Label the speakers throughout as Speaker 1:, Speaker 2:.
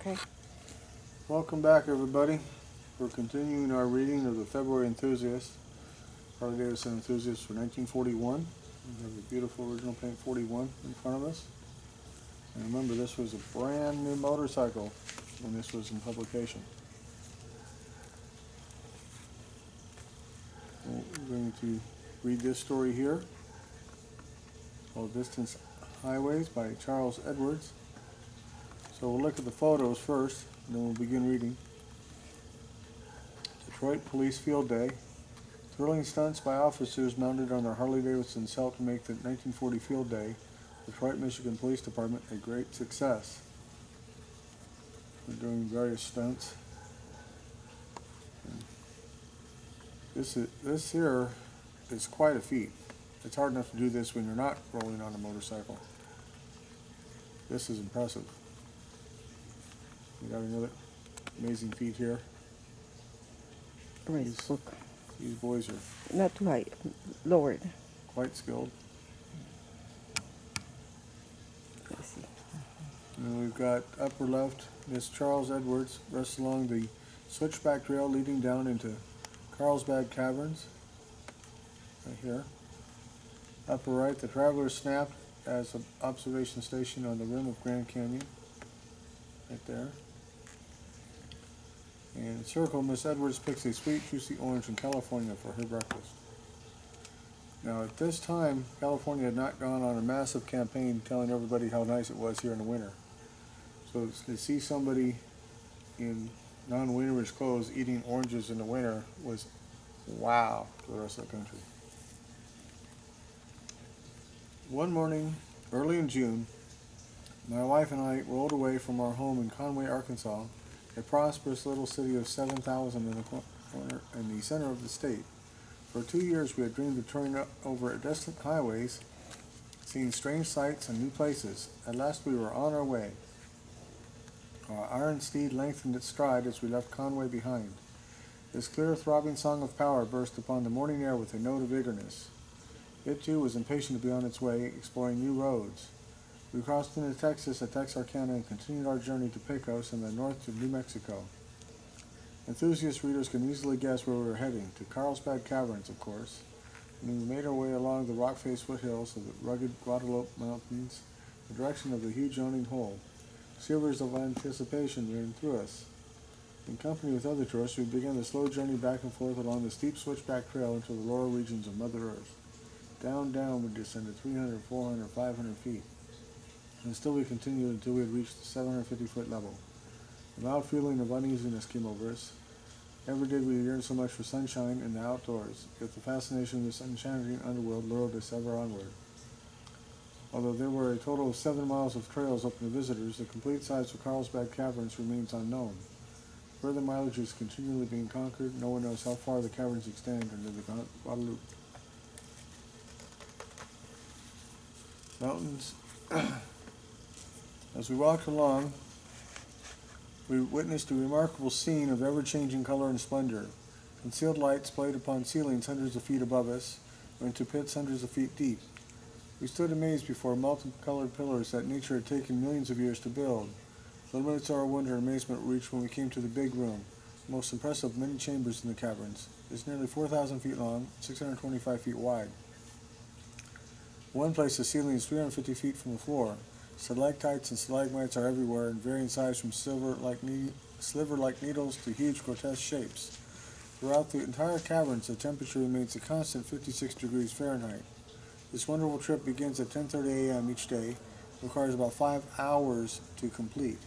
Speaker 1: Okay.
Speaker 2: Welcome back, everybody. We're continuing our reading of the February Enthusiast, Harley Davidson Enthusiast for 1941. We have a beautiful original paint 41 in front of us. And remember, this was a brand new motorcycle when this was in publication. We're going to read this story here, called Distance Highways by Charles Edwards. So we'll look at the photos first, and then we'll begin reading. Detroit Police Field Day. Thrilling stunts by officers mounted on their Harley Davidsons helped make the 1940 Field Day, Detroit, Michigan Police Department, a great success. They're doing various stunts. This here is quite a feat. It's hard enough to do this when you're not rolling on a motorcycle. This is impressive. We got another amazing feat here.
Speaker 1: Right. Look.
Speaker 2: These boys are
Speaker 1: Not too high. Lowered.
Speaker 2: quite skilled.
Speaker 1: Let's see.
Speaker 2: And we've got upper left, Miss Charles Edwards rests along the switchback trail leading down into Carlsbad Caverns. Right here. Upper right, the traveler snapped as an observation station on the rim of Grand Canyon. Right there. And circle, Miss Edwards picks a sweet, juicy orange in California for her breakfast. Now, at this time, California had not gone on a massive campaign telling everybody how nice it was here in the winter. So to see somebody in non-winterish clothes eating oranges in the winter was wow to the rest of the country. One morning, early in June, my wife and I rolled away from our home in Conway, Arkansas, a prosperous little city of 7,000 in the center of the state. For 2 years we had dreamed of touring over distant highways, seeing strange sights and new places. At last we were on our way. Our iron steed lengthened its stride as we left Conway behind. This clear, throbbing song of power burst upon the morning air with a note of eagerness. It, too, was impatient to be on its way, exploring new roads. We crossed into Texas at Texarkana and continued our journey to Pecos and then north to New Mexico. Enthusiast readers can easily guess where we were heading, to Carlsbad Caverns, of course, and we made our way along the rock-faced foothills of the rugged Guadalupe Mountains, the direction of the huge yawning hole. Shivers of anticipation ran through us. In company with other tourists, we began the slow journey back and forth along the steep switchback trail into the lower regions of Mother Earth. Down, down we descended 300, 400, 500 feet. And still we continued until we had reached the 750-foot level. A loud feeling of uneasiness came over us. Never did we yearn so much for sunshine and the outdoors, yet the fascination of this enchanting underworld lured us ever onward. Although there were a total of 7 miles of trails open to visitors, the complete size of Carlsbad Caverns remains unknown. Further mileage is continually being conquered. No one knows how far the caverns extend into the Guadalupe Mountains. As we walked along, we witnessed a remarkable scene of ever-changing color and splendor. Concealed lights played upon ceilings hundreds of feet above us, or into pits hundreds of feet deep. We stood amazed before multicolored pillars that nature had taken millions of years to build. The limits of our wonder and amazement reached when we came to the big room, the most impressive of many chambers in the caverns. It is nearly 4,000 feet long, 625 feet wide. In one place, the ceiling is 350 feet from the floor. Stalactites and stalagmites are everywhere in varying size from sliver-like needles to huge grotesque shapes. Throughout the entire caverns, the temperature remains a constant 56 degrees Fahrenheit. This wonderful trip begins at 10:30 a.m. each day and requires about 5 hours to complete.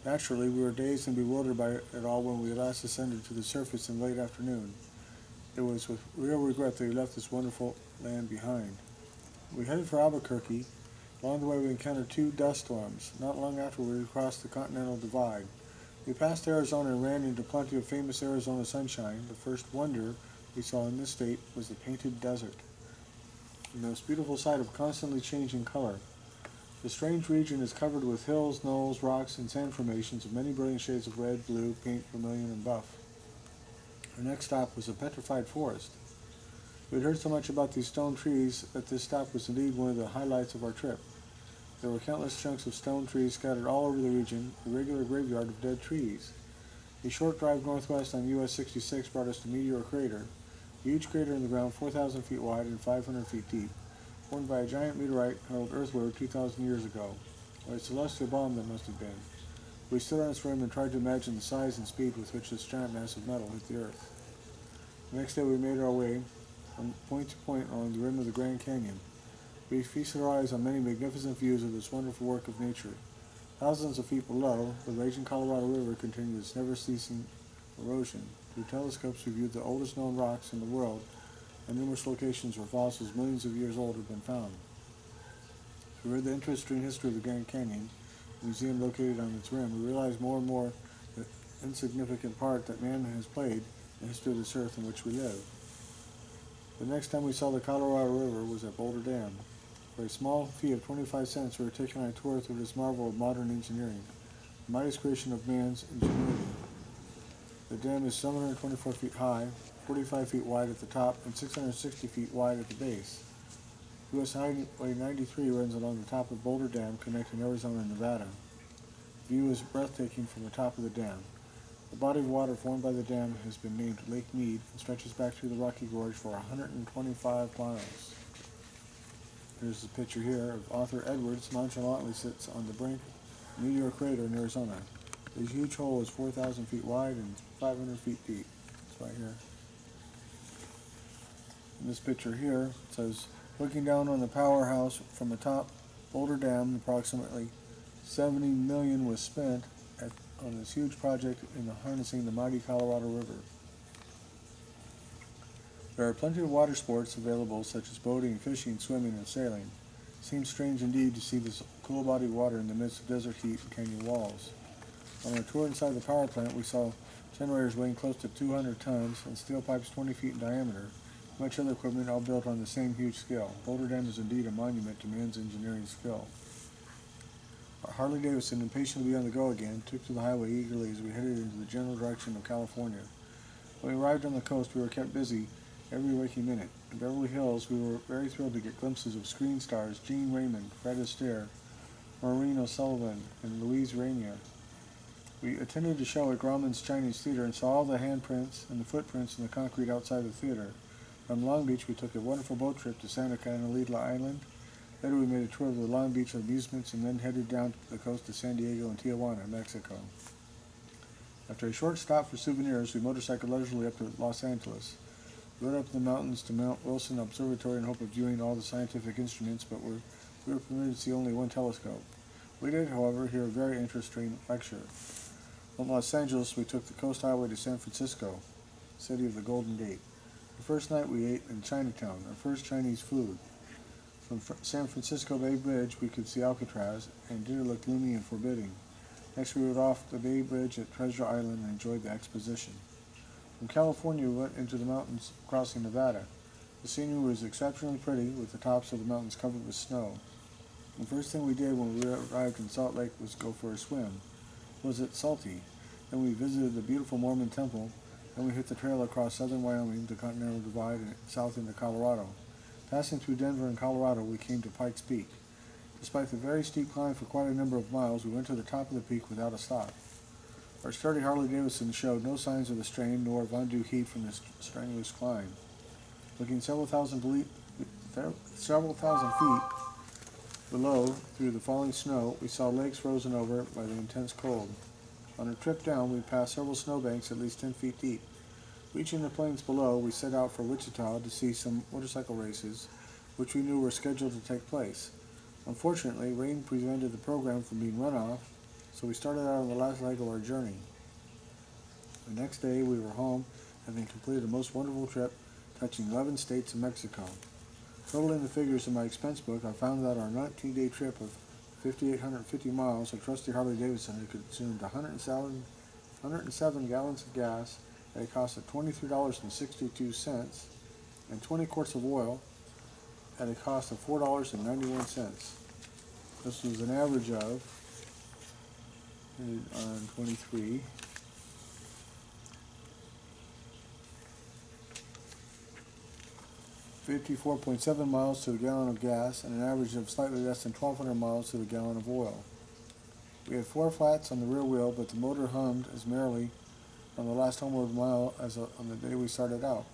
Speaker 2: Naturally, we were dazed and bewildered by it all when we last ascended to the surface in late afternoon. It was with real regret that we left this wonderful land behind. We headed for Albuquerque. Along the way, we encountered 2 dust storms. Not long after, we crossed the Continental Divide. We passed Arizona and ran into plenty of famous Arizona sunshine. The first wonder we saw in this state was the Painted Desert, the most beautiful sight of constantly changing color. The strange region is covered with hills, knolls, rocks, and sand formations of many brilliant shades of red, blue, pink, vermilion, and buff. Our next stop was a petrified forest. We had heard so much about these stone trees that this stop was indeed one of the highlights of our trip. There were countless chunks of stone trees scattered all over the region, a regular graveyard of dead trees. A short drive northwest on US 66 brought us to Meteor Crater, a huge crater in the ground 4,000 feet wide and 500 feet deep, formed by a giant meteorite hurled earthward 2,000 years ago. What a celestial bomb that must have been. We stood on its rim and tried to imagine the size and speed with which this giant mass of metal hit the earth. The next day we made our way from point to point along the rim of the Grand Canyon. We feasted our eyes on many magnificent views of this wonderful work of nature. Thousands of feet below, the raging Colorado River continued its never-ceasing erosion. Through telescopes we viewed the oldest known rocks in the world and numerous locations where fossils millions of years old have been found. We read the interesting history of the Grand Canyon, a museum located on its rim. We realized more and more the insignificant part that man has played in the history of this earth in which we live. The next time we saw the Colorado River was at Boulder Dam. For a small fee of 25 cents, we were taken on a tour through this marvel of modern engineering, the mightiest creation of man's ingenuity. The dam is 724 feet high, 45 feet wide at the top, and 660 feet wide at the base. US Highway 93 runs along the top of Boulder Dam, connecting Arizona and Nevada. The view is breathtaking from the top of the dam. The body of water formed by the dam has been named Lake Mead and stretches back through the Rocky Gorge for 125 miles. Here's the picture here of Arthur Edwards nonchalantly sits on the brink of Meteor Crater in Arizona. This huge hole is 4,000 feet wide and 500 feet deep. It's right here. In this picture here, it says, looking down on the powerhouse from atop Boulder Dam, approximately $70 million was spent on this huge project in harnessing the mighty Colorado River. There are plenty of water sports available, such as boating, fishing, swimming, and sailing. It seems strange indeed to see this cool body of water in the midst of desert heat and canyon walls. On our tour inside the power plant, we saw generators weighing close to 200 tons and steel pipes 20 feet in diameter, much other equipment all built on the same huge scale. Boulder Dam is indeed a monument to man's engineering skill. Harley Davidson, impatient to be on the go again, took to the highway eagerly as we headed into the general direction of California. When we arrived on the coast, we were kept busy every waking minute. In Beverly Hills, we were very thrilled to get glimpses of screen stars Gene Raymond, Fred Astaire, Maureen O'Sullivan, and Louise Rainier. We attended a show at Grauman's Chinese Theater and saw all the handprints and the footprints in the concrete outside the theater. From Long Beach, we took a wonderful boat trip to Santa Catalina Island. Later, we made a tour of the Long Beach amusements and then headed down the coast to San Diego and Tijuana, Mexico. After a short stop for souvenirs, we motorcycled leisurely up to Los Angeles. We rode up the mountains to Mount Wilson Observatory in hope of viewing all the scientific instruments, but we were permitted to see only one telescope. We did, however, hear a very interesting lecture. From Los Angeles, we took the coast highway to San Francisco, city of the Golden Gate. The first night we ate in Chinatown, our first Chinese food. From San Francisco Bay Bridge, we could see Alcatraz, and dinner looked gloomy and forbidding. Next, we rode off the Bay Bridge at Treasure Island and enjoyed the exposition. From California, we went into the mountains crossing Nevada. The scenery was exceptionally pretty, with the tops of the mountains covered with snow. The first thing we did when we arrived in Salt Lake was go for a swim. Was it salty? Then we visited the beautiful Mormon temple. Then we hit the trail across southern Wyoming, the Continental Divide, and south into Colorado. Passing through Denver and Colorado, we came to Pikes Peak. Despite the very steep climb for quite a number of miles, we went to the top of the peak without a stop. Our sturdy Harley Davidson showed no signs of the strain nor of undue heat from this strenuous climb. Looking several thousand feet below through the falling snow, we saw lakes frozen over by the intense cold. On our trip down, we passed several snowbanks at least 10 feet deep. Reaching the plains below, we set out for Wichita to see some motorcycle races, which we knew were scheduled to take place. Unfortunately, rain prevented the program from being run off, so we started out on the last leg of our journey. The next day, we were home, having completed a most wonderful trip, touching 11 states and Mexico. Totaling the figures in my expense book, I found that our 19-day trip of 5,850 miles, our trusty Harley Davidson had consumed 107 gallons of gas at a cost of $23.62 and 20 quarts of oil at a cost of $4.91. This was an average of, on 23, 54.7 miles to the gallon of gas, and an average of slightly less than 1,200 miles to the gallon of oil. We had 4 flats on the rear wheel, but the motor hummed as merrily on the last homeward mile as on the day we started out.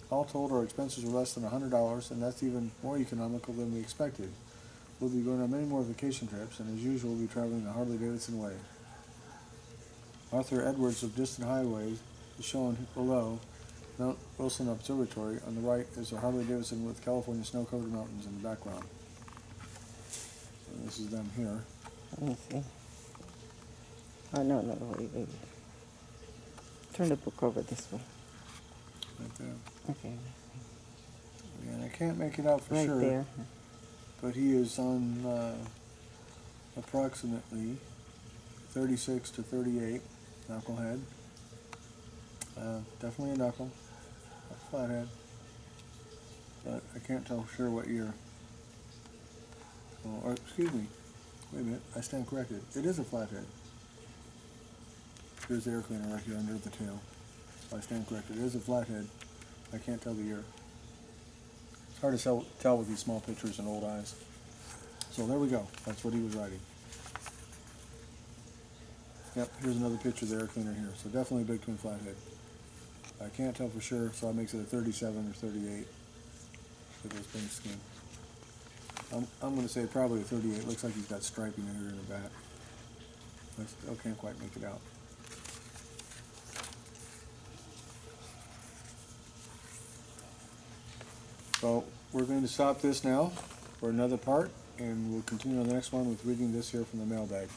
Speaker 2: All told, our expenses were less than $100, and that's even more economical than we expected. We'll be going on many more vacation trips, and as usual, we'll be traveling the Harley Davidson way. Arthur Edwards of Distant Highways is shown below Mount Wilson Observatory. On the right is a Harley Davidson with California snow-covered mountains in the background. And this is them here.
Speaker 1: Let me see. Oh, no, wait. Turn the book over this way.
Speaker 2: Right there.
Speaker 1: Okay.
Speaker 2: And I can't make it out for
Speaker 1: Right
Speaker 2: sure.
Speaker 1: there.
Speaker 2: But he is on approximately 36 to 38 knucklehead. Definitely a knuckle, a flathead, but I can't tell for sure what year. Oh, or excuse me, wait a minute, I stand corrected. It is a flathead. Here's the air cleaner right here under the tail. So I stand corrected. It is a flathead. I can't tell the year. It's hard to tell with these small pictures and old eyes. So there we go. That's what he was riding. Yep, here's another picture of the air cleaner here. So definitely a big twin flathead. I can't tell for sure, so that makes it a 37 or 38 for this paint scheme. I'm going to say probably a 38. Looks like he's got striping here in the back. I still can't quite make it out. So we're going to stop this now for another part, and we'll continue on the next one with reading this here from the mailbag.